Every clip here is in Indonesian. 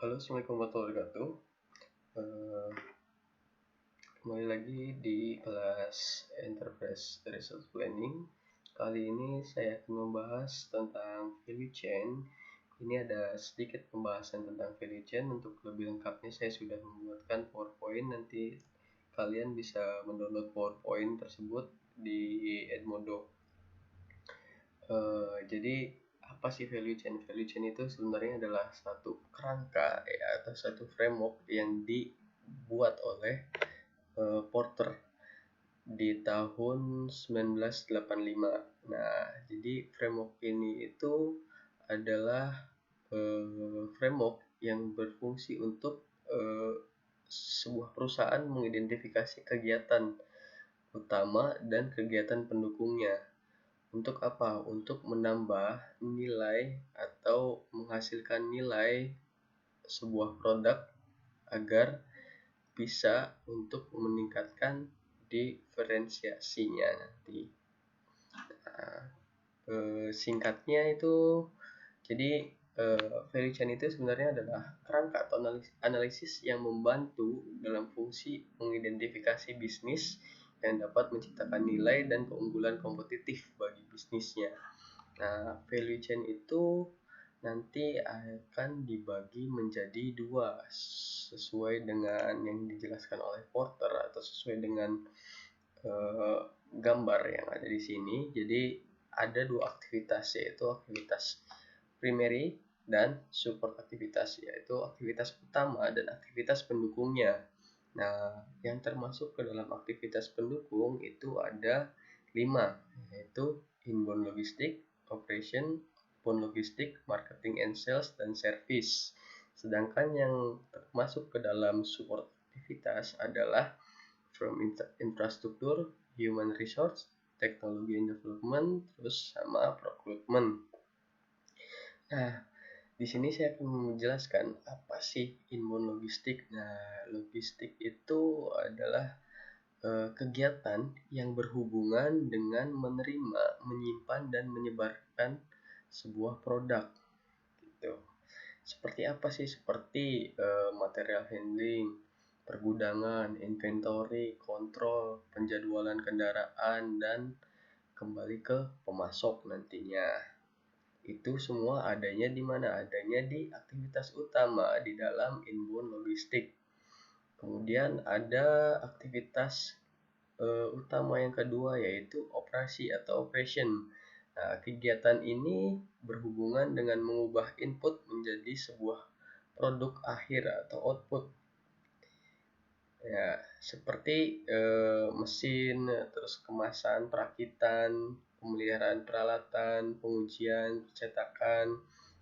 Halo, Assalamualaikum warahmatullahi wabarakatuh. Eh, Kembali lagi di kelas Enterprise Resource Planning. Kali ini saya akan membahas tentang value chain. Ini ada sedikit pembahasan tentang value chain. Untuk lebih lengkapnya saya sudah membuatkan PowerPoint. Nanti kalian bisa mendownload PowerPoint tersebut di Edmodo. Jadi apa sih value chain? Value chain itu sebenarnya adalah satu kerangka ya, atau satu framework yang dibuat oleh Porter di tahun 1985. Nah, jadi framework ini itu adalah framework yang berfungsi untuk sebuah perusahaan mengidentifikasi kegiatan utama dan kegiatan pendukungnya. Untuk apa? Untuk menambah nilai atau menghasilkan nilai sebuah produk agar bisa untuk meningkatkan diferensiasinya nanti. Nah, singkatnya itu, jadi value chain itu sebenarnya adalah kerangka atau analisis yang membantu dalam fungsi mengidentifikasi bisnis yang dapat menciptakan nilai dan keunggulan kompetitif bagi bisnisnya. Nah, value chain itu nanti akan dibagi menjadi dua sesuai dengan yang dijelaskan oleh Porter atau sesuai dengan gambar yang ada di sini. Jadi ada dua aktivitas, yaitu aktivitas primary dan support aktivitas, yaitu aktivitas utama dan aktivitas pendukungnya. Nah, yang termasuk ke dalam aktivitas pendukung itu ada 5, yaitu inbound logistik, operation, outbound logistik, marketing and sales, dan service. Sedangkan yang termasuk ke dalam support aktivitas adalah from infrastruktur, human resource, technology and development, terus sama procurement. Nah, di sini saya akan menjelaskan apa sih inbound logistik. Nah, logistik itu adalah kegiatan yang berhubungan dengan menerima, menyimpan, dan menyebarkan sebuah produk. Gitu. Seperti apa sih? Seperti material handling, pergudangan, inventory, kontrol, penjadwalan kendaraan, dan kembali ke pemasok nantinya. Itu semua adanya di mana? Adanya di aktivitas utama di dalam inbound logistik. Kemudian ada aktivitas utama yang kedua, yaitu operasi atau operation. Nah, kegiatan ini berhubungan dengan mengubah input menjadi sebuah produk akhir atau output. Ya, seperti mesin, terus kemasan, perakitan, pemeliharaan peralatan, pengujian, percetakan,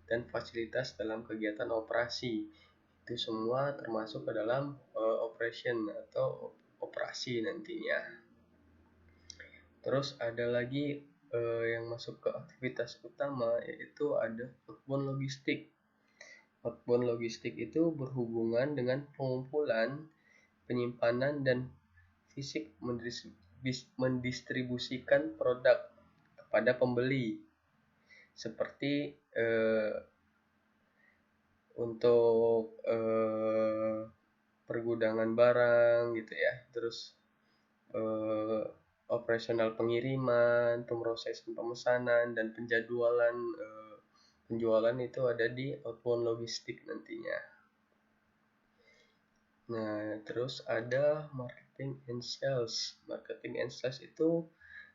dan fasilitas dalam kegiatan operasi. Itu semua termasuk ke dalam operation atau operasi nantinya. Terus ada lagi yang masuk ke aktivitas utama, yaitu ada outbound logistik. Outbound logistik itu berhubungan dengan pengumpulan, penyimpanan, dan fisik mendistribusikan produk kepada pembeli, seperti untuk pergudangan barang gitu ya. Terus operasional pengiriman, pemrosesan pemesanan, dan penjadwalan penjualan itu ada di outbound logistik nantinya. Nah, terus ada marketing and sales. Marketing and sales itu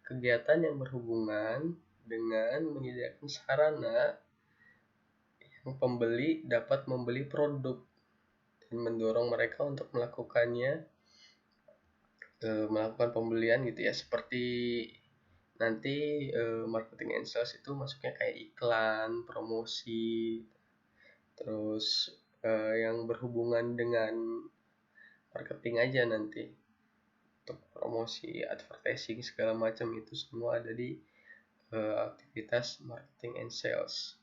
kegiatan yang berhubungan dengan menyediakan sarana yang pembeli dapat membeli produk dan mendorong mereka untuk melakukan pembelian gitu ya. Seperti nanti marketing and sales itu masuknya kayak iklan, promosi, terus yang berhubungan dengan marketing aja nanti, untuk promosi, advertising, segala macam itu semua ada di aktivitas marketing and sales.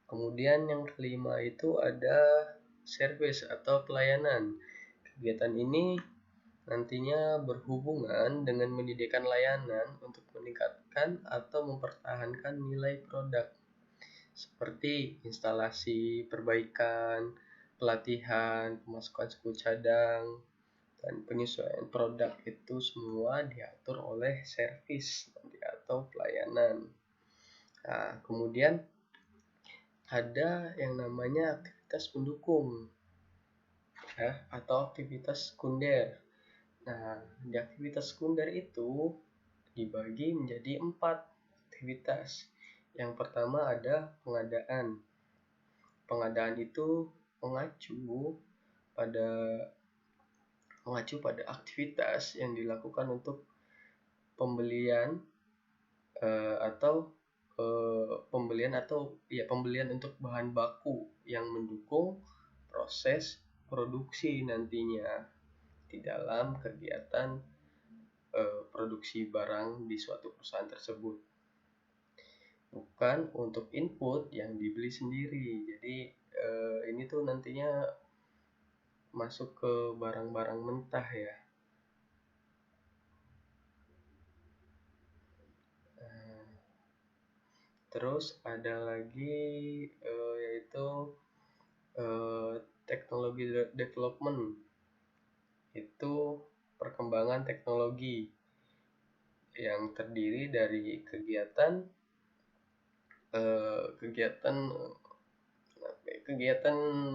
Kemudian yang kelima itu ada service atau pelayanan. Kegiatan ini nantinya berhubungan dengan menyediakan layanan untuk meningkatkan atau mempertahankan nilai produk, seperti instalasi, perbaikan, pelatihan, pemasukan suku cadang, dan penyesuaian produk itu semua diatur oleh servis atau pelayanan. Nah, kemudian ada yang namanya aktivitas pendukung ya, atau aktivitas sekunder. Nah, di aktivitas sekunder itu dibagi menjadi 4 aktivitas. Yang pertama ada pengadaan. Pengadaan itu pada mengacu pada aktivitas yang dilakukan untuk pembelian atau pembelian untuk bahan baku yang mendukung proses produksi nantinya di dalam kegiatan produksi barang di suatu perusahaan tersebut, bukan untuk input yang dibeli sendiri. Jadi ini tuh nantinya masuk ke barang-barang mentah ya. Terus ada lagi yaitu teknologi development, itu perkembangan teknologi yang terdiri dari kegiatan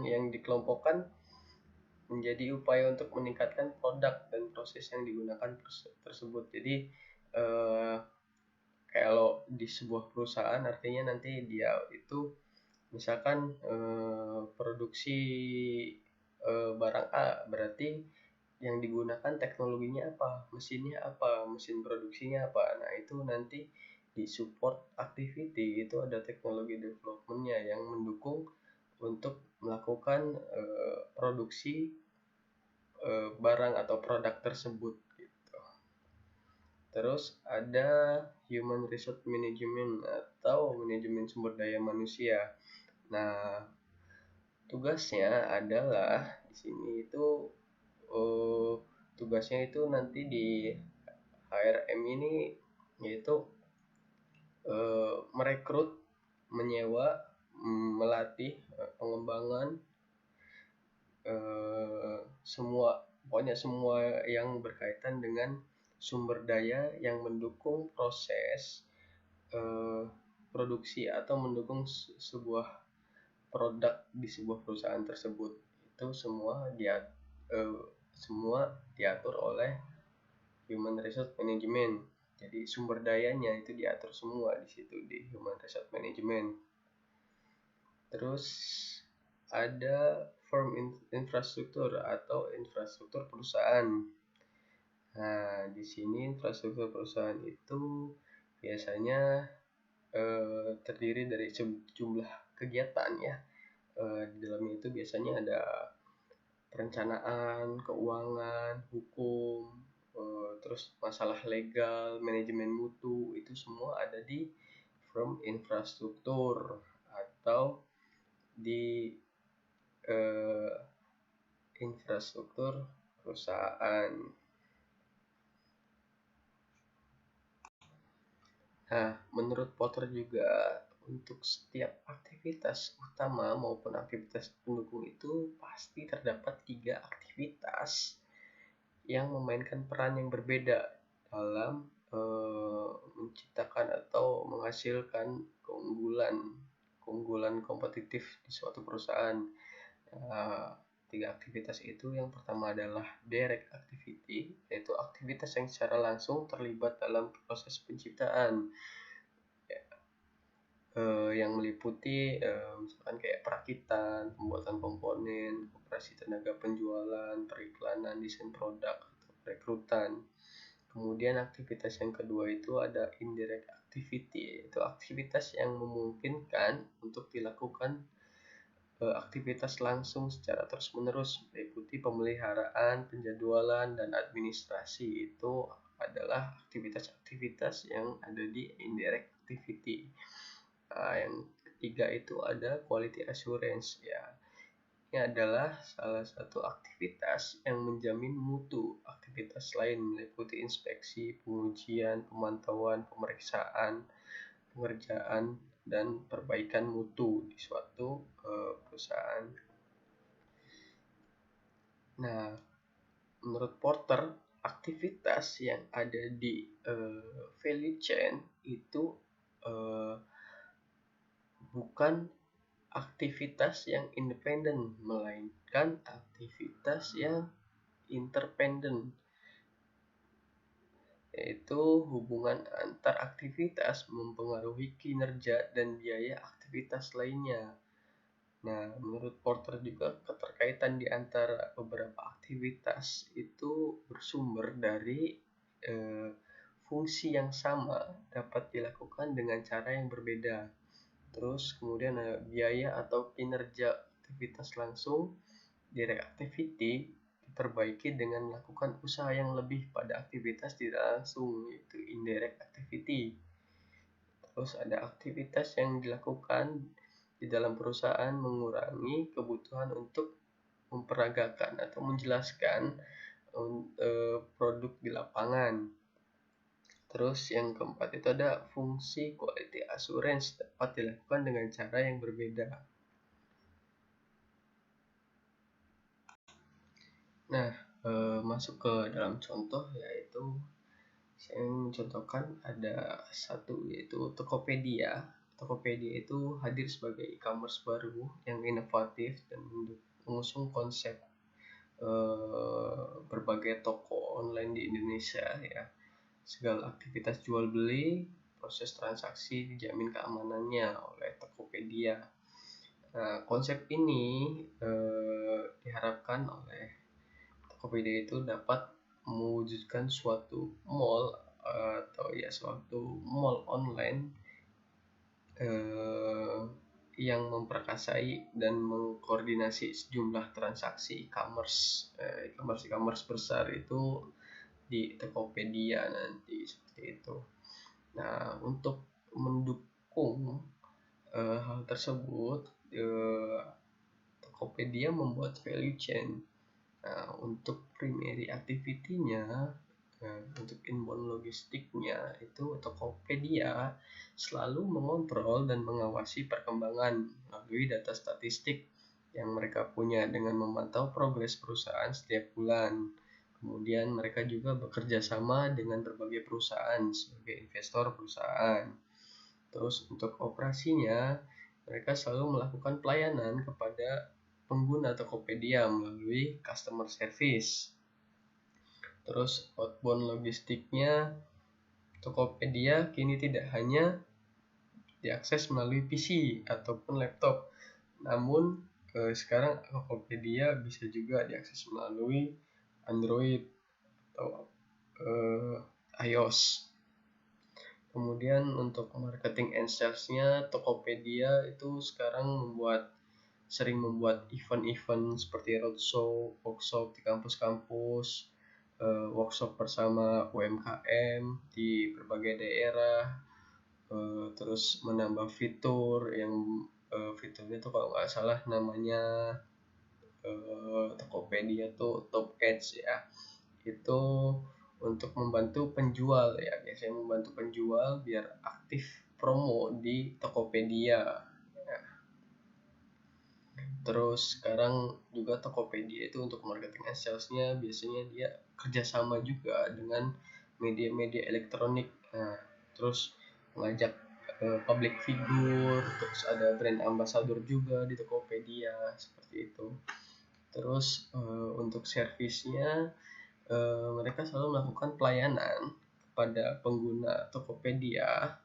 yang dikelompokkan menjadi upaya untuk meningkatkan produk dan proses yang digunakan tersebut. Jadi kalau di sebuah perusahaan artinya nanti dia itu misalkan produksi barang A, berarti yang digunakan teknologinya apa, mesin produksinya apa. Nah, itu nanti di support activity itu ada teknologi developmentnya yang mendukung untuk melakukan produksi barang atau produk tersebut gitu. Terus ada human resource management atau manajemen sumber daya manusia. Nah, tugasnya adalah di sini itu tugasnya itu nanti di HRM ini yaitu merekrut, menyewa, melatih, pengembangan pokoknya semua yang berkaitan dengan sumber daya yang mendukung proses produksi atau mendukung sebuah produk di sebuah perusahaan tersebut. Itu semua diatur oleh human resource management. Jadi sumber dayanya itu diatur semua di situ di human resource management. Terus ada firm infrastruktur atau infrastruktur perusahaan. Nah, di sini infrastruktur perusahaan itu biasanya terdiri dari jumlah kegiatan ya. Di dalamnya itu biasanya ada perencanaan, keuangan, hukum, terus masalah legal, manajemen mutu, itu semua ada di firm infrastruktur atau di infrastruktur perusahaan. Nah, menurut Potter juga untuk setiap aktivitas utama maupun aktivitas pendukung itu pasti terdapat 3 aktivitas yang memainkan peran yang berbeda dalam menciptakan atau menghasilkan keunggulan kompetitif di suatu perusahaan. 3 aktivitas itu yang pertama adalah direct activity, yaitu aktivitas yang secara langsung terlibat dalam proses penciptaan yang meliputi misalkan kayak perakitan, pembuatan komponen, operasi tenaga penjualan, periklanan, desain produk, atau rekrutan. Kemudian aktivitas yang kedua itu ada indirect activity, yaitu aktivitas yang memungkinkan untuk dilakukan aktivitas langsung secara terus-menerus, meliputi pemeliharaan, penjadwalan, dan administrasi. Itu adalah aktivitas-aktivitas yang ada di indirect activity. Nah, yang ketiga itu ada quality assurance ya. Ini adalah salah satu aktivitas yang menjamin mutu. Aktivitas lain meliputi inspeksi, pengujian, pemantauan, pemeriksaan, pengerjaan, dan perbaikan mutu di suatu perusahaan. Nah, menurut Porter, aktivitas yang ada di value chain itu bukan aktivitas yang independen, melainkan aktivitas yang interdependen, yaitu hubungan antar aktivitas mempengaruhi kinerja dan biaya aktivitas lainnya. Nah, menurut Porter juga keterkaitan di antara beberapa aktivitas itu bersumber dari fungsi yang sama dapat dilakukan dengan cara yang berbeda. Terus kemudian biaya atau kinerja aktivitas langsung, direct activity, diperbaiki dengan melakukan usaha yang lebih pada aktivitas tidak langsung, yaitu indirect activity. Terus ada aktivitas yang dilakukan di dalam perusahaan mengurangi kebutuhan untuk memperagakan atau menjelaskan produk di lapangan. Terus yang keempat itu ada fungsi quality assurance, dapat dilakukan dengan cara yang berbeda. Nah, masuk ke dalam contoh, yaitu saya mencontohkan ada satu, yaitu Tokopedia. Tokopedia itu hadir sebagai e-commerce baru yang inovatif dan mengusung konsep berbagai toko online di Indonesia ya. Segala aktivitas jual beli, proses transaksi dijamin keamanannya oleh Tokopedia. Nah, konsep ini diharapkan oleh Tokopedia itu dapat mewujudkan suatu mall atau ya suatu mall online yang memperkasai dan mengkoordinasi sejumlah transaksi e-commerce besar itu di Tokopedia nanti, seperti itu. Nah, untuk mendukung hal tersebut, Tokopedia membuat value chain. Nah, untuk primary activity-nya, untuk inbound logistiknya itu Tokopedia selalu mengontrol dan mengawasi perkembangan melalui data statistik yang mereka punya dengan memantau progres perusahaan setiap bulan. Kemudian mereka juga bekerja sama dengan berbagai perusahaan sebagai investor perusahaan. Terus untuk operasinya, mereka selalu melakukan pelayanan kepada pengguna Tokopedia melalui customer service. Terus outbound logistiknya, Tokopedia kini tidak hanya diakses melalui PC ataupun laptop, namun sekarang Tokopedia bisa juga diakses melalui Android atau iOS. Kemudian untuk marketing and sales-nya, Tokopedia itu sekarang sering membuat event-event seperti roadshow, workshop di kampus-kampus, workshop bersama UMKM di berbagai daerah, terus menambah fitur yang fiturnya tuh kalau nggak salah namanya Tokopedia tuh Top Ads ya. Itu untuk membantu penjual ya, biasanya membantu penjual biar aktif promo di Tokopedia. Terus sekarang juga Tokopedia itu untuk marketing and sales-nya biasanya dia kerjasama juga dengan media-media elektronik. Nah, terus mengajak public figure, terus ada brand ambassador juga di Tokopedia, seperti itu. Terus untuk servisnya, mereka selalu melakukan pelayanan kepada pengguna Tokopedia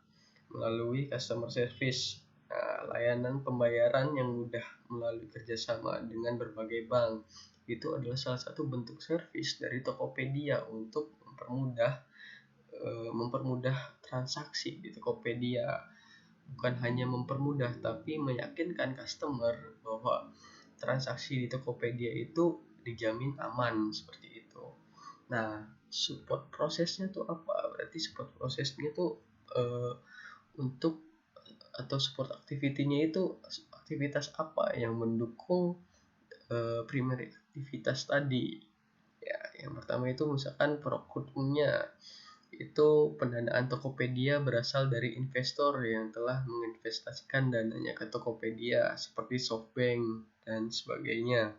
melalui customer service. Nah, layanan pembayaran yang mudah melalui kerjasama dengan berbagai bank itu adalah salah satu bentuk servis dari Tokopedia untuk mempermudah transaksi di Tokopedia. Bukan hanya mempermudah, tapi meyakinkan customer bahwa transaksi di Tokopedia itu dijamin aman, seperti itu. Nah, support prosesnya tuh apa? Berarti support prosesnya tuh untuk atau support activity-nya itu aktivitas apa yang mendukung primary aktivitas tadi. Ya, yang pertama itu misalkan procurement-nya. Itu pendanaan Tokopedia berasal dari investor yang telah menginvestasikan dananya ke Tokopedia seperti SoftBank dan sebagainya.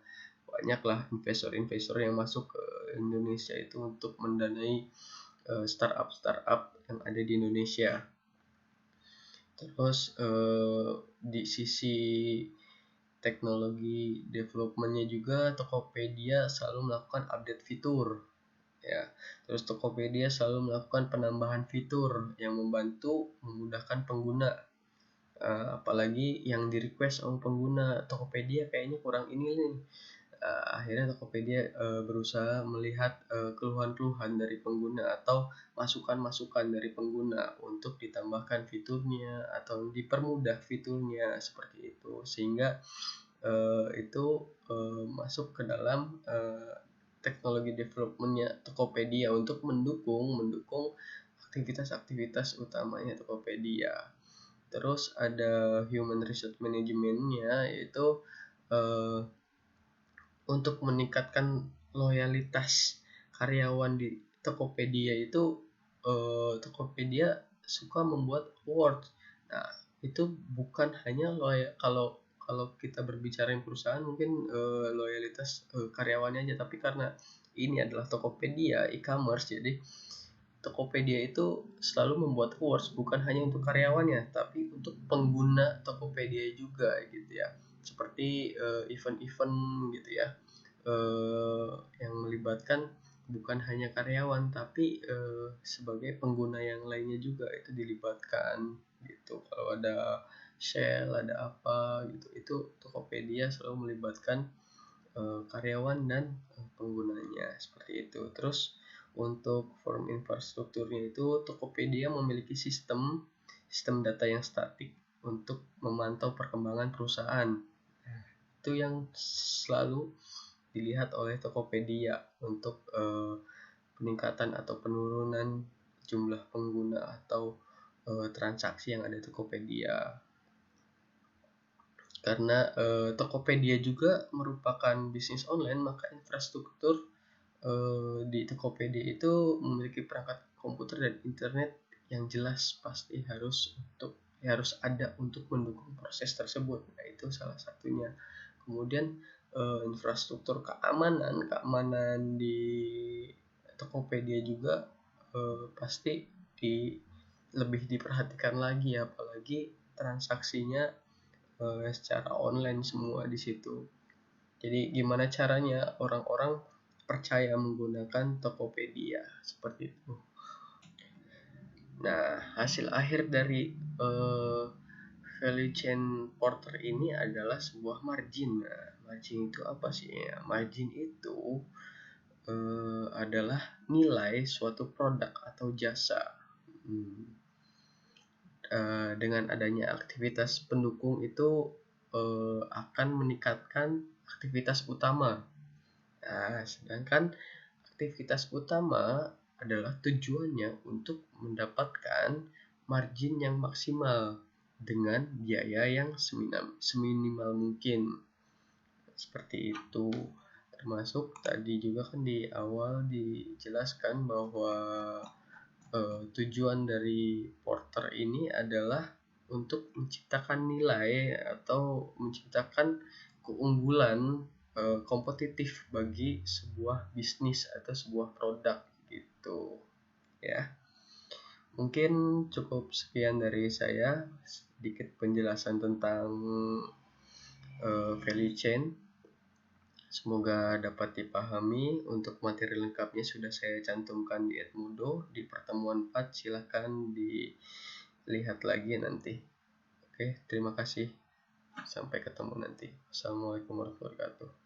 banyaklah investor-investor yang masuk ke Indonesia itu untuk mendanai startup yang ada di Indonesia. Terus di sisi teknologi developmentnya juga Tokopedia selalu melakukan update fitur ya. Terus Tokopedia selalu melakukan penambahan fitur yang memudahkan pengguna. Apalagi yang di request oleh pengguna, Tokopedia kayaknya kurang ini nih. Akhirnya Tokopedia berusaha melihat keluhan-keluhan dari pengguna atau masukan-masukan dari pengguna untuk ditambahkan fiturnya atau dipermudah fiturnya seperti itu, sehingga itu masuk ke dalam teknologi developmentnya Tokopedia untuk mendukung aktivitas-aktivitas utamanya Tokopedia. Terus ada human resource managementnya, yaitu untuk meningkatkan loyalitas karyawan di Tokopedia itu Tokopedia suka membuat awards. Nah, itu bukan hanya kalau kita berbicara perusahaan mungkin loyalitas karyawannya aja, tapi karena ini adalah Tokopedia e-commerce, jadi Tokopedia itu selalu membuat awards bukan hanya untuk karyawannya tapi untuk pengguna Tokopedia juga gitu ya, seperti event-event gitu ya yang melibatkan bukan hanya karyawan tapi sebagai pengguna yang lainnya juga itu dilibatkan gitu. Kalau ada Shell, ada apa gitu, itu Tokopedia selalu melibatkan karyawan dan penggunanya seperti itu. Terus untuk form infrastrukturnya itu Tokopedia memiliki sistem data yang statik untuk memantau perkembangan perusahaan. Itu yang selalu dilihat oleh Tokopedia untuk peningkatan atau penurunan jumlah pengguna atau transaksi yang ada di Tokopedia. Karena Tokopedia juga merupakan bisnis online, maka infrastruktur di Tokopedia itu memiliki perangkat komputer dan internet yang jelas pasti harus ada untuk mendukung proses tersebut. Nah, itu salah satunya. Kemudian infrastruktur keamanan di Tokopedia juga pasti lebih diperhatikan lagi, apalagi transaksinya secara online semua di situ. Jadi gimana caranya orang-orang percaya menggunakan Tokopedia seperti itu. Nah, hasil akhir dari value chain porter ini adalah sebuah margin. Nah, margin itu apa sih? Ya, margin itu adalah nilai suatu produk atau jasa. Dengan adanya aktivitas pendukung itu akan meningkatkan aktivitas utama. Nah, sedangkan aktivitas utama adalah tujuannya untuk mendapatkan margin yang maksimal dengan biaya yang seminimal mungkin. Seperti itu. Termasuk tadi juga kan di awal dijelaskan bahwa tujuan dari porter ini adalah untuk menciptakan nilai atau menciptakan keunggulan kompetitif bagi sebuah bisnis atau sebuah produk gitu ya. Mungkin cukup sekian dari saya, sedikit penjelasan tentang value chain. Semoga dapat dipahami. Untuk materi lengkapnya sudah saya cantumkan di Edmodo di pertemuan 4, silahkan dilihat lagi nanti. Oke, terima kasih. Sampai ketemu nanti. Assalamualaikum warahmatullahi wabarakatuh.